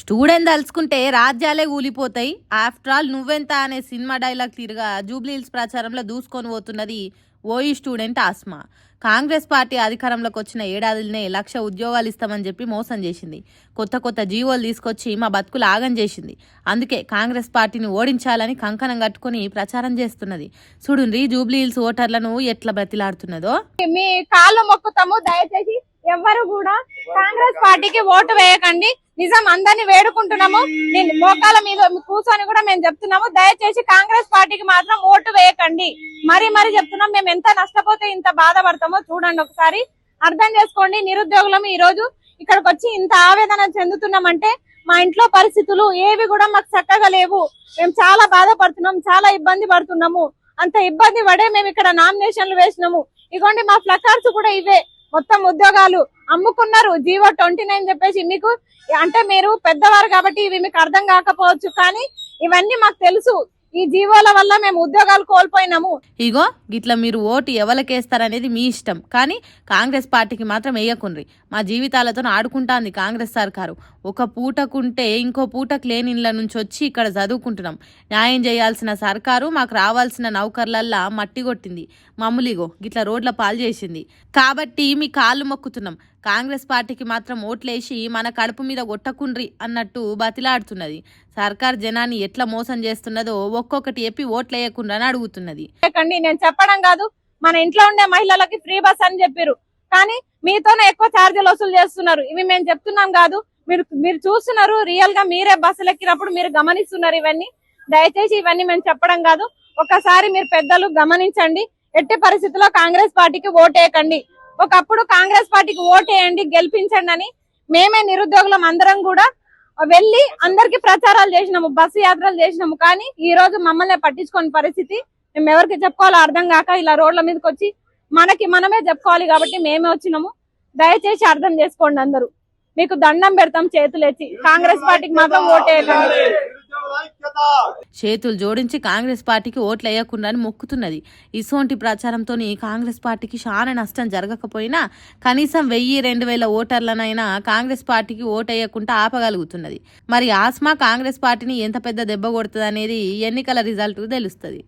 Student తలుచుకుంటే రాజ్యాలే కూలిపోతాయి. After all నువ్వెంత అనే సినిమా డైలాగ్ తీరుగా జూబ్లీహిల్స్ ప్రచారంలో దూసుకొని పోతున్నది ఓయి స్టూడెంట్ ఆస్మా. కాంగ్రెస్ పార్టీ అధికారంలోకి వచ్చిన ఏడాదిలోనే 1,00,000 ఉద్యోగాలు ఇస్తామని చెప్పి మోసం చేసింది. కొత్త కొత్త జీవోలు తీసుకొచ్చి మా బతుకులు ఆగం చేసింది. అందుకే కాంగ్రెస్ పార్టీని ఓడించాలని కంకణం కట్టుకుని ప్రచారం చేస్తున్నది. చూడుండ్రి జూబ్లీహిల్స్ ఓటర్లను ఎట్లా బతిలాడుతున్నదో. మీ కాళ్ళు మొక్కుతాము, దయచేసి ఎవ్వరు కూడా కాంగ్రెస్ పార్టీకి ఓటు వేయకండి. నిజం అందరినీ వేడుకుంటున్నాము. నేను మోకాల మీద కూర్చొని కూడా మేము చెప్తున్నాము, దయచేసి కాంగ్రెస్ పార్టీకి మాత్రం ఓటు వేయకండి. మరి చెప్తున్నాం, మేము ఎంత నష్టపోతే ఇంత బాధపడతామో చూడండి, ఒకసారి అర్థం చేసుకోండి. నిరుద్యోగులం ఈ రోజు ఇక్కడికి వచ్చి ఇంత ఆవేదన చెందుతున్నామంటే మా ఇంట్లో పరిస్థితులు ఏవి కూడా మాకు చక్కగా లేవు. మేము చాలా బాధపడుతున్నాం, చాలా ఇబ్బంది పడుతున్నాము. అంత ఇబ్బంది పడే మేము ఇక్కడ నామినేషన్లు వేసినాము. ఇగోండి మా ప్లకార్డ్స్ కూడా ఇవే. మొత్తం ఉద్యోగాలు అమ్ముకున్నారు. జీవో 29 చెప్పేసి మీకు అంటే మీరు పెద్దవారు కాబట్టి ఇవి మీకు అర్థం కాకపోవచ్చు, కానీ ఇవన్నీ మాకు తెలుసు. ఈ జీవోల వల్ల మేము ఉద్యోగాలు కోల్పోయినాము. ఇగో గిట్లా మీరు ఓటు ఎవరికేస్తారనేది మీ ఇష్టం, కానీ కాంగ్రెస్ పార్టీకి మాత్రం వేయకుండ్రి. మా జీవితాలతో ఆడుకుంటాంది కాంగ్రెస్ సర్కారు. ఒక పూటకుంటే ఇంకో పూటకు లేని ఇళ్ళ నుంచి వచ్చి ఇక్కడ చదువుకుంటున్నాం. న్యాయం చేయాల్సిన సర్కారు మాకు రావాల్సిన నౌకర్లల్లా మట్టి కొట్టింది. మమ్ములిగో గిట్లా రోడ్ల పాలు చేసింది. కాబట్టి మీ కాళ్ళు మొక్కుతున్నాం, కాంగ్రెస్ పార్టీకి మాత్రం ఓట్లేసి మన కడుపు మీద కొట్టకుండ్రి అన్నట్టు బతిలాడుతున్నది. సర్కార్ జనాన్ని ఎట్లా మోసం చేస్తున్నదో ఒక్కొక్కటి చెప్పి ఓట్లేయకుండా అని అడుగుతున్నది. నేను చెప్పడం కాదు, మన ఇంట్లో ఉండే మహిళలకి ఫ్రీ బస్ అని చెప్పారు, కానీ మీతోనే ఎక్కువ ఛార్జీలు వసూలు చేస్తున్నారు. ఇవి మేము చెప్తున్నాం కాదు, మీరు చూస్తున్నారు. రియల్ గా మీరే బస్సులు ఎక్కినప్పుడు మీరు గమనిస్తున్నారు ఇవన్నీ. దయచేసి ఇవన్నీ మేము చెప్పడం కాదు, ఒకసారి మీరు పెద్దలు గమనించండి. ఎట్టి పరిస్థితుల్లో కాంగ్రెస్ పార్టీకి ఓటేయకండి. ఒకప్పుడు కాంగ్రెస్ పార్టీకి ఓటేయండి, గెలిపించండి అని మేమే నిరుద్యోగులం అందరం కూడా వెళ్లి అందరికి ప్రచారాలు చేసినాము, బస్సు యాత్రలు చేసినాము. కానీ ఈ రోజు మమ్మల్ని పట్టించుకోని పరిస్థితి. మేము ఎవరికి చెప్పుకోవాలో అర్థం కాక ఇలా రోడ్ల మీదకి వచ్చి మనకి మనమే చెప్పుకోవాలి కాబట్టి మేమే వచ్చినాము. దయచేసి అర్థం చేసుకోండి అందరూ. మీకు దండం పెడతాం చేతులెత్తి, కాంగ్రెస్ పార్టీకి మాత్రం ఓటేయకండి. చేతులు జోడించి కాంగ్రెస్ పార్టీకి ఓట్లు వేయకుండా అని మొక్కుతున్నది. ఇసోంటి ప్రచారంతో కాంగ్రెస్ పార్టీకి చాలా నష్టం జరగకపోయినా కనీసం 1,000-2,000 ఓటర్లనైనా కాంగ్రెస్ పార్టీకి ఓటు వేయకుండా ఆపగలుగుతున్నది. మరి ఆస్మా కాంగ్రెస్ పార్టీని ఎంత పెద్ద దెబ్బ కొడుతుంది అనేది ఎన్నికల రిజల్ట్ తెలుస్తుంది.